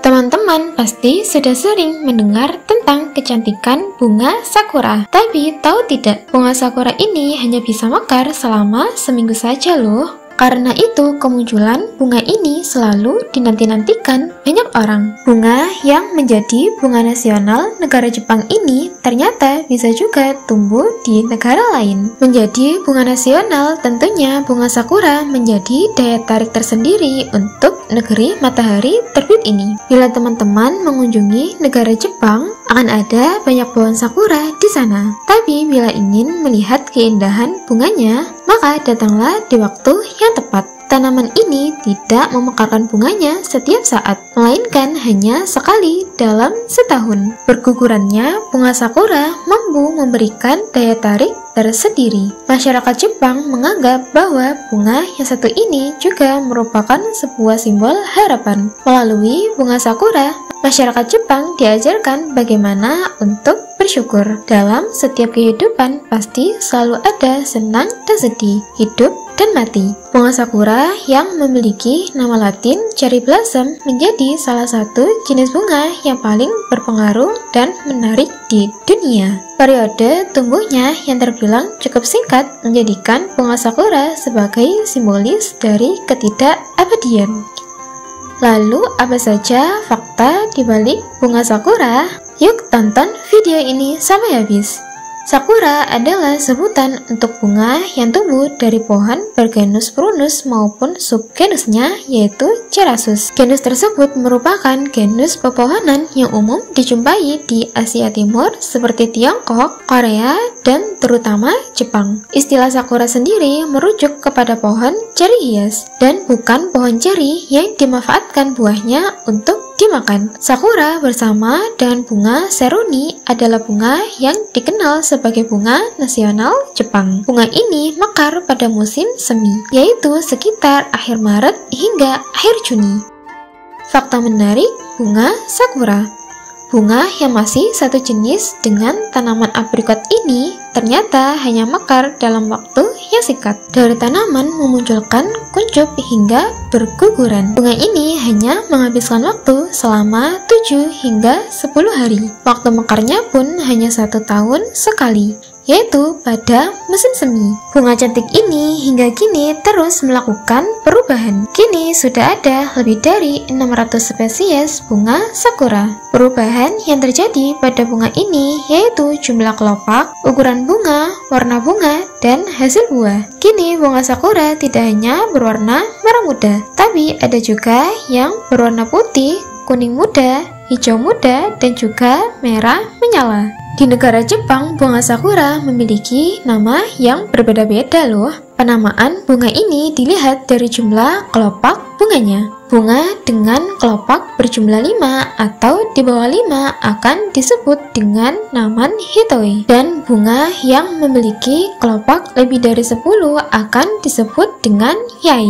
Teman-teman pasti sudah sering mendengar tentang kecantikan bunga sakura. Tapi tahu tidak, bunga sakura ini hanya bisa mekar selama seminggu saja loh. Karena itu kemunculan bunga ini selalu dinanti-nantikan banyak orang. Bunga yang menjadi bunga nasional negara Jepang ini ternyata bisa juga tumbuh di negara lain. Menjadi bunga nasional, tentunya bunga sakura menjadi daya tarik tersendiri untuk negeri matahari terbit ini. Bila teman-teman mengunjungi negara Jepang, akan ada banyak pohon sakura di sana. Tapi bila ingin melihat keindahan bunganya, maka datanglah di waktu yang tepat. Tanaman ini tidak memekarkan bunganya setiap saat, melainkan hanya sekali dalam setahun. Bergugurannya, bunga sakura mampu memberikan daya tarik tersendiri. Masyarakat Jepang menganggap bahwa bunga yang satu ini juga merupakan sebuah simbol harapan. Melalui bunga sakura, masyarakat Jepang diajarkan bagaimana untuk bersyukur. Dalam setiap kehidupan pasti selalu ada senang dan sedih, hidup dan mati. Bunga sakura yang memiliki nama latin cherry blossom menjadi salah satu jenis bunga yang paling berpengaruh dan menarik di dunia. Periode tumbuhnya yang terbilang cukup singkat menjadikan bunga sakura sebagai simbolis dari ketidakabadian. Lalu apa saja fakta di balik bunga sakura? Yuk tonton video ini sampai habis. Sakura adalah sebutan untuk bunga yang tumbuh dari pohon bergenus prunus maupun subgenusnya yaitu Cerasus. Genus tersebut merupakan genus pepohonan yang umum dijumpai di Asia Timur seperti Tiongkok, Korea, dan terutama Jepang. Istilah sakura sendiri merujuk kepada pohon ceri hias dan bukan pohon ceri yang dimanfaatkan buahnya untuk dimakan. Sakura bersama dengan bunga seruni adalah bunga yang dikenal sebagai bunga nasional Jepang. Bunga ini mekar pada musim semi, yaitu sekitar akhir Maret hingga akhir Juni. Fakta menarik bunga sakura. Bunga yang masih satu jenis dengan tanaman aprikot ini ternyata hanya mekar dalam waktu yang singkat. Daun tanaman memunculkan kuncup hingga berguguran. Bunga ini hanya menghabiskan waktu selama 7 hingga 10 hari. Waktu mekarnya pun hanya 1 tahun sekali, yaitu pada musim semi. Bunga cantik ini hingga kini terus melakukan perubahan. Kini sudah ada lebih dari 600 spesies bunga sakura. Perubahan yang terjadi pada bunga ini yaitu jumlah kelopak, ukuran bunga, warna bunga, dan hasil buah. Kini bunga sakura tidak hanya berwarna merah muda, tapi ada juga yang berwarna putih, kuning muda, hijau muda, dan juga merah menyala. Di negara Jepang, bunga sakura memiliki nama yang berbeda-beda loh. Penamaan bunga ini dilihat dari jumlah kelopak bunganya. Bunga dengan kelopak berjumlah 5 atau di bawah 5 akan disebut dengan naman hitoi. Dan bunga yang memiliki kelopak lebih dari 10 akan disebut dengan yai.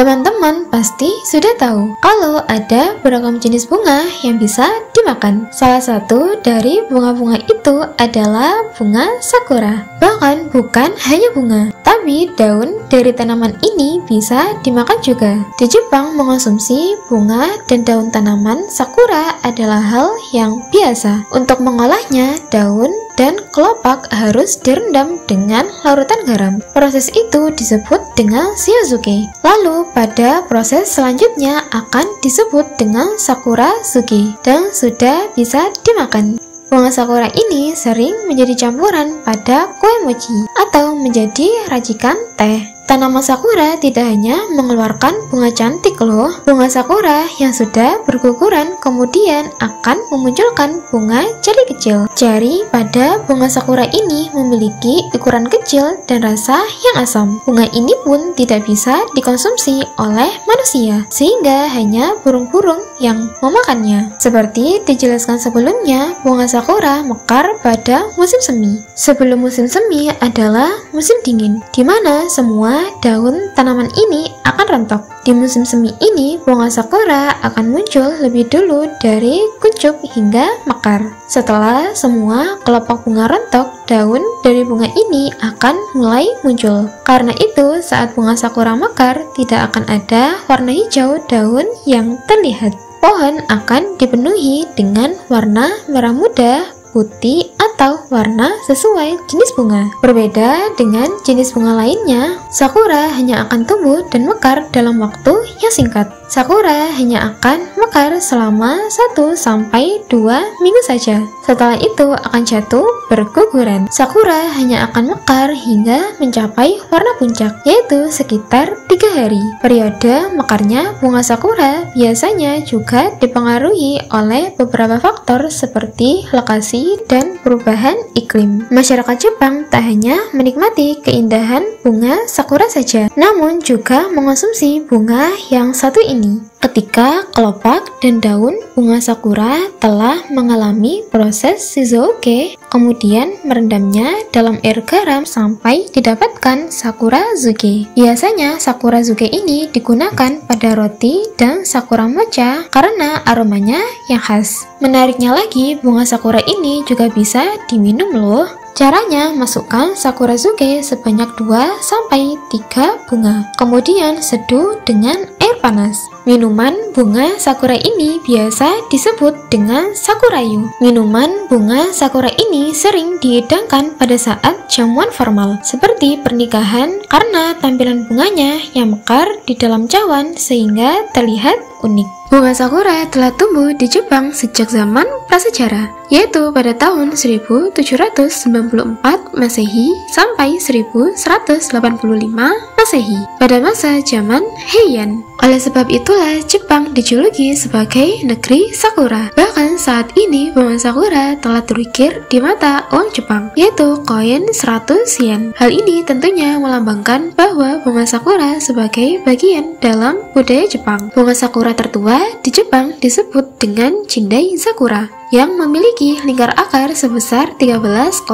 Teman-teman pasti sudah tahu kalau ada beragam jenis bunga yang bisa dimakan. Salah satu dari bunga-bunga itu adalah bunga sakura. Bahkan bukan hanya bunga, tapi daun dari tanaman ini bisa dimakan juga. Di Jepang, mengonsumsi bunga dan daun tanaman sakura adalah hal yang biasa. Untuk mengolahnya, daun dan kelopak harus direndam dengan larutan garam. Proses itu disebut dengan shiazuke. Lalu pada proses selanjutnya akan disebut dengan sakura zuke dan sudah bisa dimakan. Bunga sakura ini sering menjadi campuran pada kue mochi atau menjadi racikan teh. Tanaman sakura tidak hanya mengeluarkan bunga cantik loh. Bunga sakura yang sudah berguguran kemudian akan memunculkan bunga ceri kecil. Ceri pada bunga sakura ini memiliki ukuran kecil dan rasa yang asam. Bunga ini pun tidak bisa dikonsumsi oleh manusia, sehingga hanya burung-burung yang memakannya. Seperti dijelaskan sebelumnya, bunga sakura mekar pada musim semi. Sebelum musim semi adalah musim dingin, di mana semua lama, daun tanaman ini akan rontok. Di musim semi ini, bunga sakura akan muncul lebih dulu dari kuncup hingga mekar. Setelah semua kelopak bunga rontok, daun dari bunga ini akan mulai muncul. Karena itu, saat bunga sakura mekar, tidak akan ada warna hijau daun yang terlihat. Pohon akan dipenuhi dengan warna merah muda, putih, atau warna sesuai jenis bunga. Berbeda dengan jenis bunga lainnya, sakura hanya akan tumbuh dan mekar dalam waktu yang singkat. Sakura hanya akan mekar selama 1-2 minggu saja. Setelah itu akan jatuh berguguran. Sakura hanya akan mekar hingga mencapai warna puncak, yaitu sekitar 3 hari. Periode mekarnya bunga sakura biasanya juga dipengaruhi oleh beberapa faktor seperti lokasi dan perubahan iklim. Masyarakat Jepang tak hanya menikmati keindahan bunga sakura saja, namun juga mengonsumsi bunga yang satu ini. Ketika kelopak dan daun bunga sakura telah mengalami proses shizuoke, kemudian merendamnya dalam air garam sampai didapatkan sakurazuke. Biasanya sakurazuke ini digunakan pada roti dan sakura mocha karena aromanya yang khas. Menariknya lagi, bunga sakura ini juga bisa diminum loh. Caranya, masukkan sakurazuke sebanyak 2-3 bunga. Kemudian seduh dengan air panas. Minuman bunga sakura ini biasa disebut dengan sakurayu. Minuman bunga sakura ini sering dihidangkan pada saat jamuan formal, seperti pernikahan, karena tampilan bunganya yang mekar di dalam cawan sehingga terlihat unik. Bunga sakura telah tumbuh di Jepang sejak zaman prasejarah, yaitu pada tahun 1794 Masehi sampai 1185 Masehi, pada masa zaman Heian. Oleh sebab itulah Jepang dijuluki sebagai negeri sakura. Bahkan saat ini bunga sakura telah terukir di mata uang Jepang, yaitu koin 100 yen. Hal ini tentunya melambangkan bahwa bunga sakura sebagai bagian dalam budaya Jepang. Bunga sakura tertua di Jepang disebut dengan Jindai Sakura, yang memiliki lingkar akar sebesar 13,5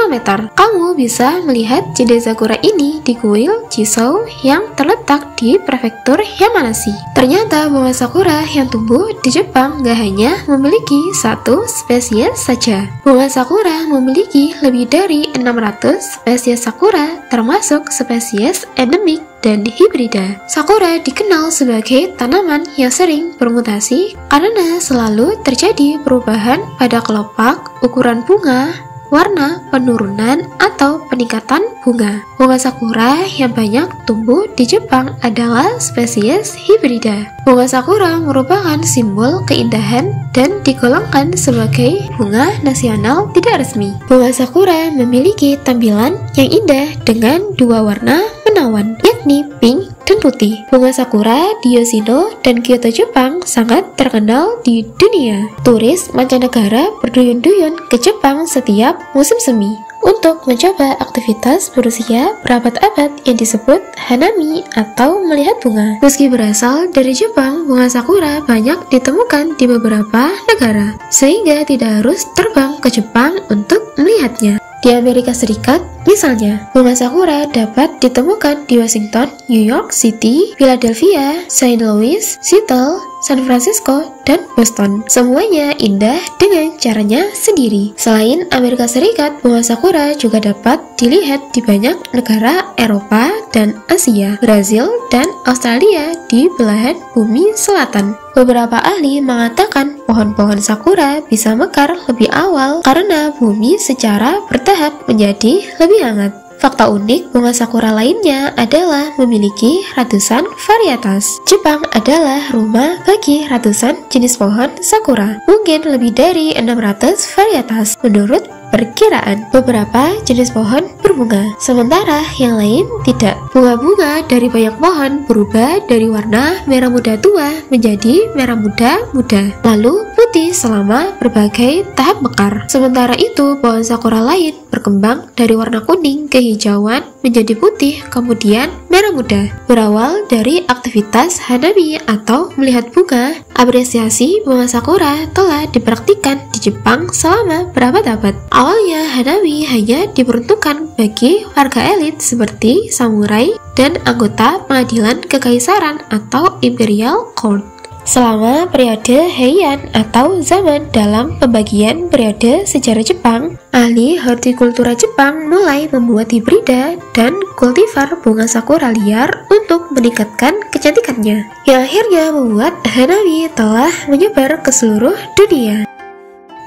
meter. Kamu bisa melihat Jindai Sakura ini di kuil Jisou yang terletak di prefektur Yamanashi. Ternyata bunga sakura yang tumbuh di Jepang gak hanya memiliki satu spesies saja. Bunga sakura memiliki lebih dari 600 spesies sakura, termasuk spesies endemik dan hibrida. Sakura dikenal sebagai tanaman yang sering bermutasi karena selalu terjadi perubahan pada kelopak, ukuran bunga, warna, penurunan, atau peningkatan bunga. Bunga sakura yang banyak tumbuh di Jepang adalah spesies hibrida. Bunga sakura merupakan simbol keindahan dan digolongkan sebagai bunga nasional tidak resmi. Bunga sakura memiliki tampilan yang indah dengan dua warna menawan, yakni pink dan putih. Bunga sakura di Yoshino dan Kyoto, Jepang sangat terkenal di dunia. Turis mancanegara berduyun-duyun ke Jepang setiap musim semi untuk mencoba aktivitas berusia berabad-abad yang disebut hanami atau melihat bunga. Meski berasal dari Jepang, bunga sakura banyak ditemukan di beberapa negara, sehingga tidak harus terbang ke Jepang untuk melihatnya. Di Amerika Serikat, misalnya, bunga sakura dapat ditemukan di Washington, New York City, Philadelphia, St. Louis, Seattle, San Francisco, dan Boston. Semuanya indah dengan caranya sendiri. Selain Amerika Serikat, bunga sakura juga dapat dilihat di banyak negara Eropa dan Asia, Brazil, dan Australia di belahan bumi selatan. Beberapa ahli mengatakan pohon-pohon sakura bisa mekar lebih awal karena bumi secara bertahap menjadi lebih hangat. Fakta unik bunga sakura lainnya adalah memiliki ratusan varietas. Jepang adalah rumah bagi ratusan jenis pohon sakura, mungkin lebih dari 600 varietas menurut perkiraan. Beberapa jenis pohon berbunga, sementara yang lain tidak. Bunga-bunga dari banyak pohon berubah dari warna merah muda tua menjadi merah muda muda, lalu putih selama berbagai tahap mekar. Sementara itu, pohon sakura lain berkembang dari warna kuning kehijauan menjadi putih, kemudian merah muda. Berawal dari aktivitas hanami atau melihat bunga, apresiasi bunga sakura telah dipraktikkan di Jepang selama berabad-abad. Awalnya hanami hanya diperuntukkan bagi warga elit seperti samurai dan anggota pengadilan kekaisaran atau imperial court. Selama periode Heian atau zaman dalam pembagian periode sejarah Jepang, ahli hortikultura Jepang mulai membuat hibrida dan kultivar bunga sakura liar untuk meningkatkan kecantikannya, yang akhirnya membuat hanami telah menyebar ke seluruh dunia.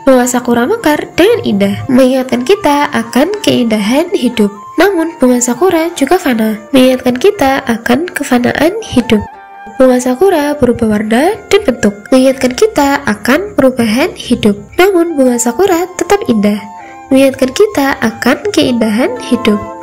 Bunga sakura mekar dengan indah, mengingatkan kita akan keindahan hidup. Namun bunga sakura juga fana, mengingatkan kita akan kefanaan hidup. Bunga sakura berubah warna dan bentuk, mengingatkan kita akan perubahan hidup. Namun bunga sakura tetap indah, mengingatkan kita akan keindahan hidup.